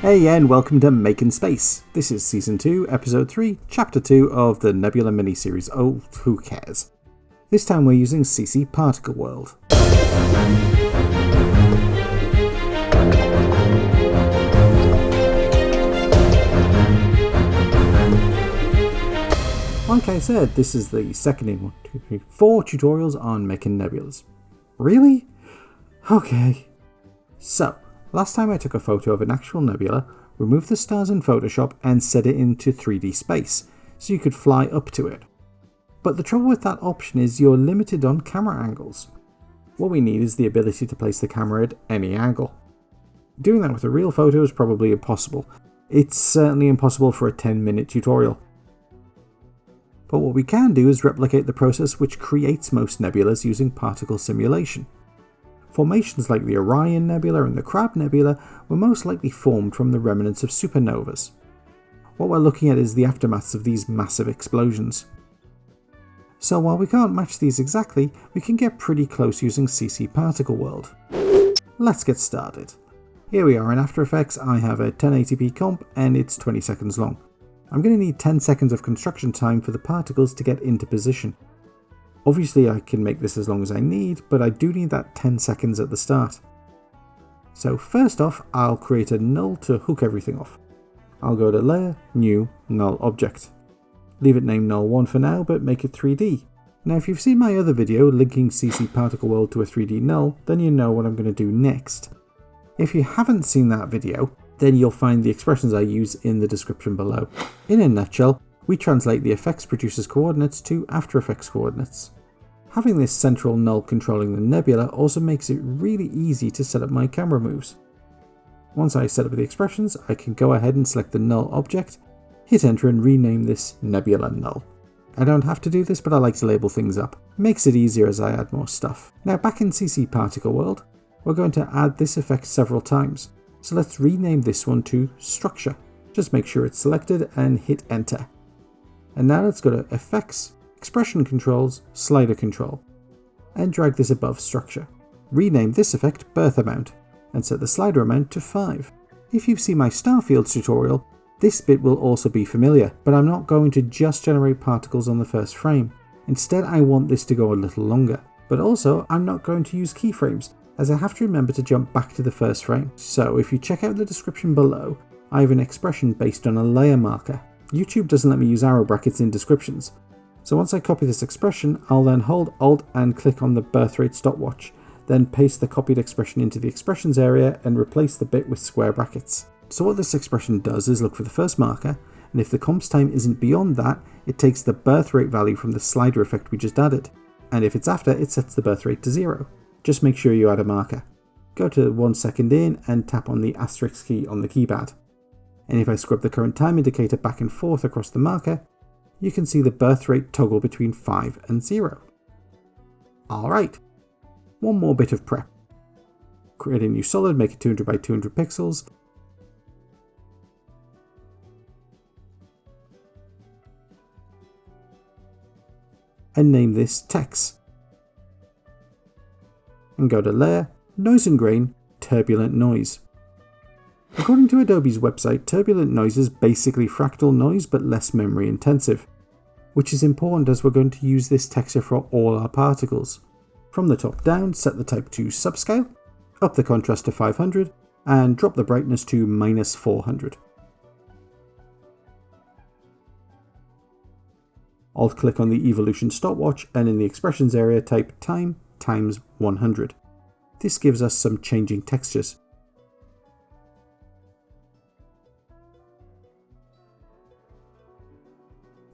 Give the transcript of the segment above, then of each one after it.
Hey and welcome to Making Space. This is Season 2, Episode 3, Chapter 2 of the Nebula miniseries. Oh, who cares? This time we're using thisComp.activeCamera.toWorld. Like I said, this is the second in 4 tutorials on making nebulas. Really? Okay. So, last time I took a photo of an actual nebula, removed the stars in Photoshop and set it into 3D space, so you could fly up to it. But the trouble with that option is you're limited on camera angles. What we need is the ability to place the camera at any angle. Doing that with a real photo is probably impossible. It's certainly impossible for a 10-minute tutorial. But what we can do is replicate the process which creates most nebulas using particle simulation. Formations like the Orion Nebula and the Crab Nebula were most likely formed from the remnants of supernovas. What we're looking at is the aftermaths of these massive explosions. So while we can't match these exactly, we can get pretty close using thisComp.activeCamera.toWorld. Let's get started. Here we are in After Effects. I have a 1080p comp and it's 20 seconds long. I'm going to need 10 seconds of construction time for the particles to get into position. Obviously I can make this as long as I need, but I do need that 10 seconds at the start. So first off, I'll create a null to hook everything off. I'll go to Layer, New, Null Object. Leave it named Null1 for now, but make it 3D. Now if you've seen my other video linking thisComp.activeCamera.toWorld to a 3D null, then you know what I'm going to do next. If you haven't seen that video, then you'll find the expressions I use in the description below. In a nutshell, we translate the effects producer's coordinates to After Effects coordinates. Having this central null controlling the nebula also makes it really easy to set up my camera moves. Once I set up the expressions, I can go ahead and select the null object, hit enter and rename this nebula null. I don't have to do this, but I like to label things up. It makes it easier as I add more stuff. Now back in thisComp.activeCamera.toWorld, we're going to add this effect several times. So let's rename this one to Structure. Just make sure it's selected and hit enter. And now let's go to Effects, Expression Controls, Slider Control, and drag this above Structure. Rename this effect Birth Amount, and set the slider amount to 5. If you've seen my Starfields tutorial, this bit will also be familiar, but I'm not going to just generate particles on the first frame. Instead, I want this to go a little longer. But also, I'm not going to use keyframes, as I have to remember to jump back to the first frame. So if you check out the description below, I have an expression based on a layer marker. YouTube doesn't let me use arrow brackets in descriptions. So once I copy this expression, I'll then hold Alt and click on the birth rate stopwatch, then paste the copied expression into the expressions area and replace the bit with square brackets. So what this expression does is look for the first marker, and if the comp's time isn't beyond that, it takes the birth rate value from the slider effect we just added. And if it's after, it sets the birth rate to 0. Just make sure you add a marker. Go to 1 second in and tap on the asterisk key on the keypad. And if I scrub the current time indicator back and forth across the marker, you can see the birth rate toggle between 5 and 0. Alright, one more bit of prep. Create a new solid, make it 200 by 200 pixels. And name this Text. And go to Layer, Noise and Grain, Turbulent Noise. According to Adobe's website, turbulent noise is basically fractal noise but less memory intensive, which is important as we're going to use this texture for all our particles. From the top down, set the type to subscale, up the contrast to 500, and drop the brightness to -400. Alt click on the evolution stopwatch and in the expressions area type time times 100. This gives us some changing textures.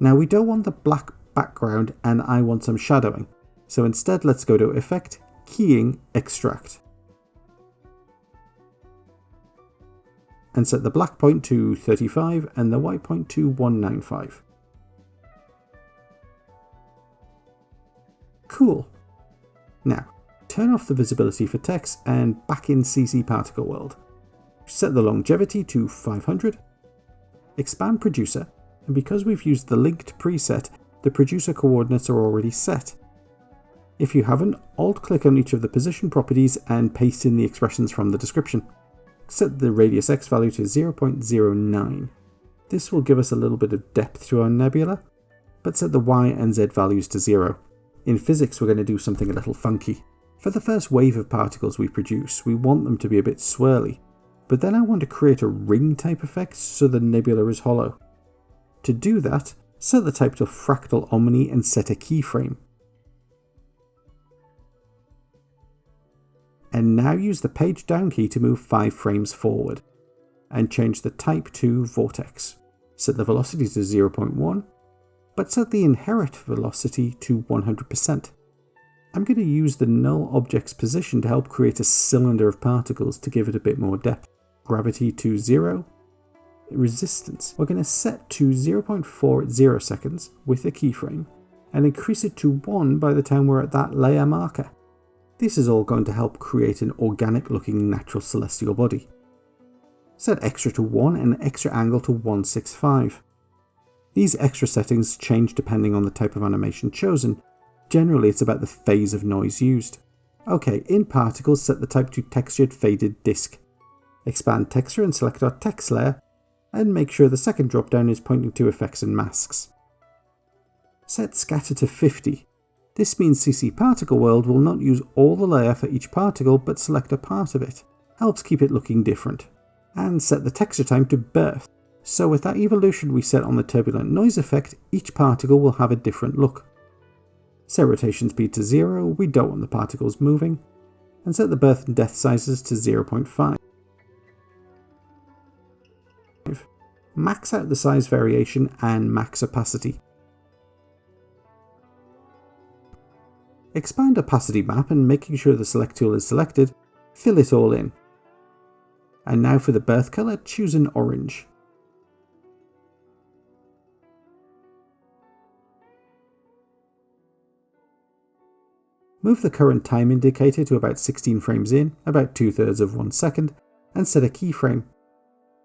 Now we don't want the black background and I want some shadowing. So instead let's go to Effect, Keying, Extract. And set the black point to 35 and the white point to 195. Cool. Now, turn off the visibility for text and back in thisComp.activeCamera.toWorld. Set the longevity to 500. Expand Producer, and because we've used the linked preset, the producer coordinates are already set. If you haven't, alt-click on each of the position properties and paste in the expressions from the description. set the radius x value to 0.09. This will give us a little bit of depth to our nebula, but set the y and z values to 0. In physics, we're going to do something a little funky. For the first wave of particles we produce, we want them to be a bit swirly, but then I want to create a ring type effect so the nebula is hollow. To do that, set the type to fractal omni and set a keyframe. And now use the page down key to move 5 frames forward, and change the type to vortex. Set the velocity to 0.1, but set the inherit velocity to 100%. I'm going to use the null object's position to help create a cylinder of particles to give it a bit more depth. Gravity to 0. Resistance, we're going to set to 0.4 at 0 seconds with a keyframe, and increase it to 1 by the time we're at that layer marker. This is all going to help create an organic looking natural celestial body. Set extra to 1 and extra angle to 165. These extra settings change depending on the type of animation chosen. Generally it's about the phase of noise used. Okay, in particles set the type to textured faded disk. Expand texture and select our text layer, and make sure the second drop down is pointing to effects and masks. Set scatter to 50. This means CC_ParticleWorld will not use all the layer for each particle but select a part of it. Helps keep it looking different. And set the texture time to birth. So with that evolution we set on the turbulent noise effect, each particle will have a different look. Set rotation speed to 0, we don't want the particles moving. And set the birth and death sizes to 0.5. Max out the size variation and max opacity. Expand opacity map and making sure the select tool is selected, fill it all in. And now for the birth color, choose an orange. Move the current time indicator to about 16 frames in, about 2/3 of 1 second, and set a keyframe.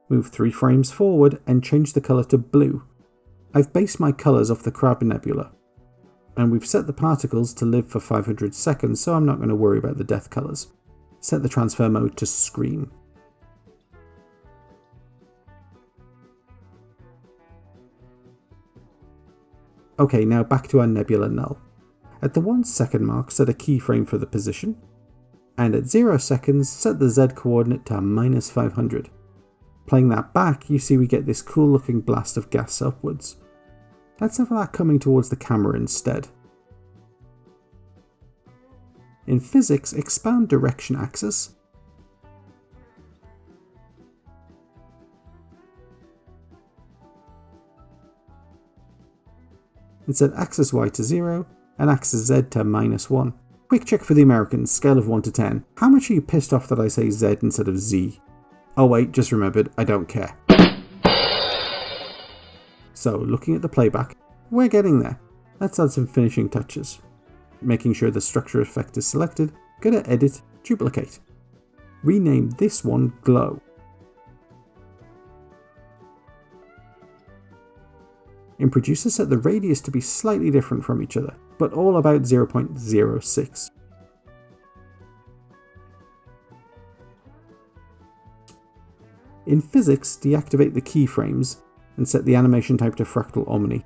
Move 3 frames forward and change the color to blue. I've based my colors off the Crab Nebula, and we've set the particles to live for 500 seconds, so I'm not going to worry about the death colors. Set the transfer mode to screen. Okay, now back to our nebula null. At the 1 second mark, set a keyframe for the position, and at 0 seconds, set the Z coordinate to -500. Playing that back, you see we get this cool looking blast of gas upwards. Let's have that coming towards the camera instead. In physics, expand direction axis, and set axis Y to 0 and axis Z to -1. Quick check for the Americans, scale of 1 to 10. How much are you pissed off that I say Z instead of Z? Oh wait, just remembered, I don't care. So, looking at the playback, we're getting there. Let's add some finishing touches. Making sure the structure effect is selected, go to Edit, Duplicate. Rename this one Glow. In Producer, set the radius to be slightly different from each other, but all about 0.06. In Physics, deactivate the keyframes and set the animation type to Fractal Omni.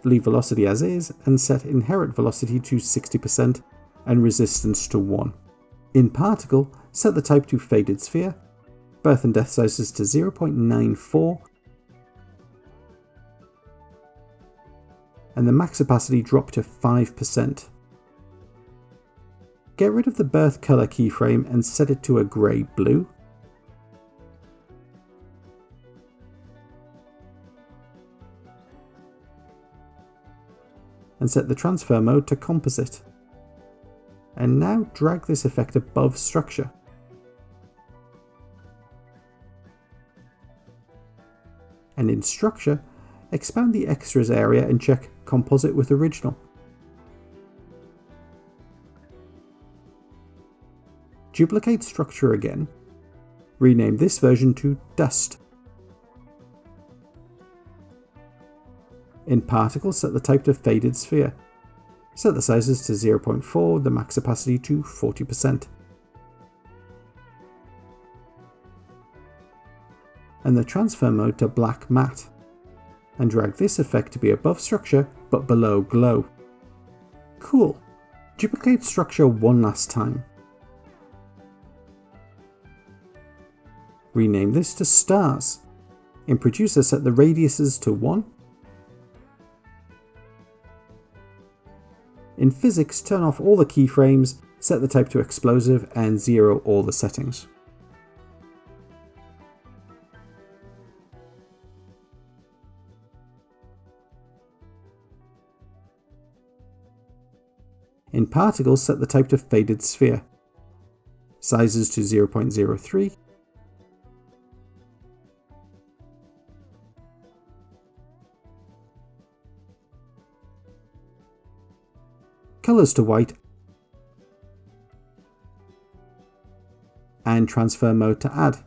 Leave velocity as is and set inherit velocity to 60% and resistance to 1. In Particle, set the type to Faded Sphere, birth and death sizes to 0.94, and the max opacity drop to 5%. Get rid of the birth color keyframe and set it to a grey blue. And set the transfer mode to composite. And now drag this effect above structure. And in structure, expand the extras area and check composite with original. Duplicate structure again. Rename this version to Dust. In Particle, set the type to Faded Sphere. Set the sizes to 0.4, the max opacity to 40%. and the transfer mode to black matte, and drag this effect to be above structure but below glow. Cool. Duplicate structure one last time. Rename this to stars. In Producer, set the radiuses to 1. In Physics, turn off all the keyframes, set the type to explosive, and 0 all the settings. In Particles, set the type to Faded Sphere. Sizes to 0.03. Colors to white. And transfer mode to add.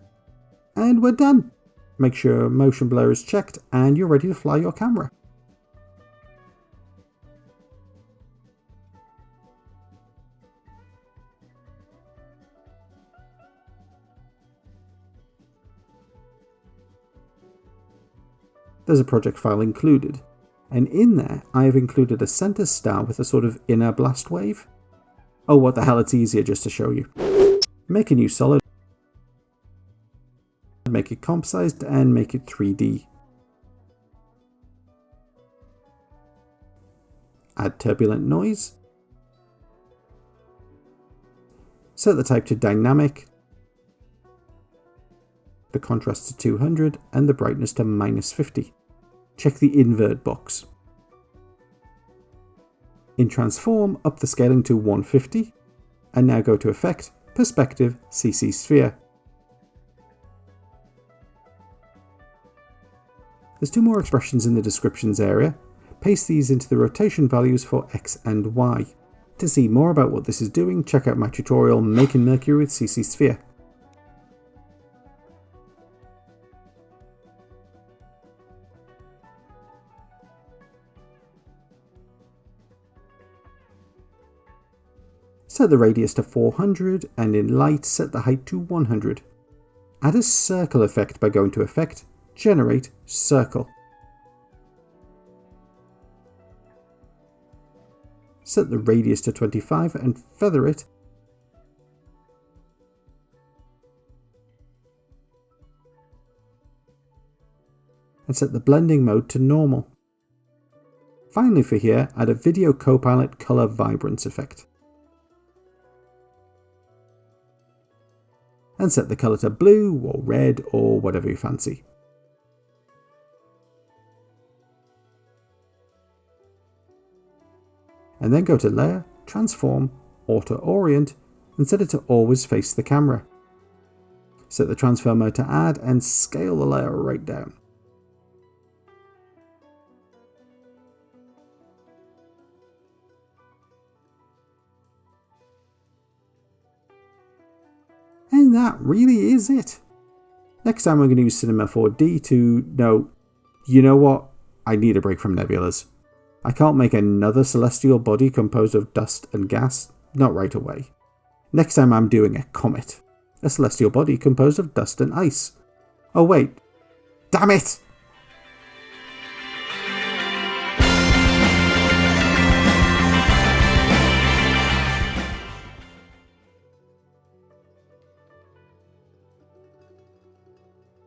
And we're done. Make sure motion blur is checked and you're ready to fly your camera. There's a project file included, and in there I have included a center star with a sort of inner blast wave. Oh, what the hell, it's easier just to show you. Make a new solid, make it comp sized and make it 3D. Add turbulent noise. Set the type to dynamic, the contrast to 200 and the brightness to -50. Check the invert box. In Transform, up the scaling to 150, and now go to Effect, Perspective, CC Sphere. There's 2 more expressions in the descriptions area. Paste these into the rotation values for X and Y. To see more about what this is doing, check out my tutorial Making Mercury with CC Sphere. Set the radius to 400 and in light set the height to 100. Add a circle effect by going to Effect, Generate Circle. Set the radius to 25 and feather it. And set the blending mode to normal. Finally for here, add a Video Copilot Color Vibrance effect. And set the colour to blue or red or whatever you fancy. And then go to Layer, Transform, Auto Orient and set it to always face the camera. Set the transfer mode to add and scale the layer right down. And that really is it. Next time I'm going to use Cinema 4D to know, you know what, I need a break from nebulas. I can't make another celestial body composed of dust and gas, not right away. Next time I'm doing a comet, a celestial body composed of dust and ice. Oh wait, damn it!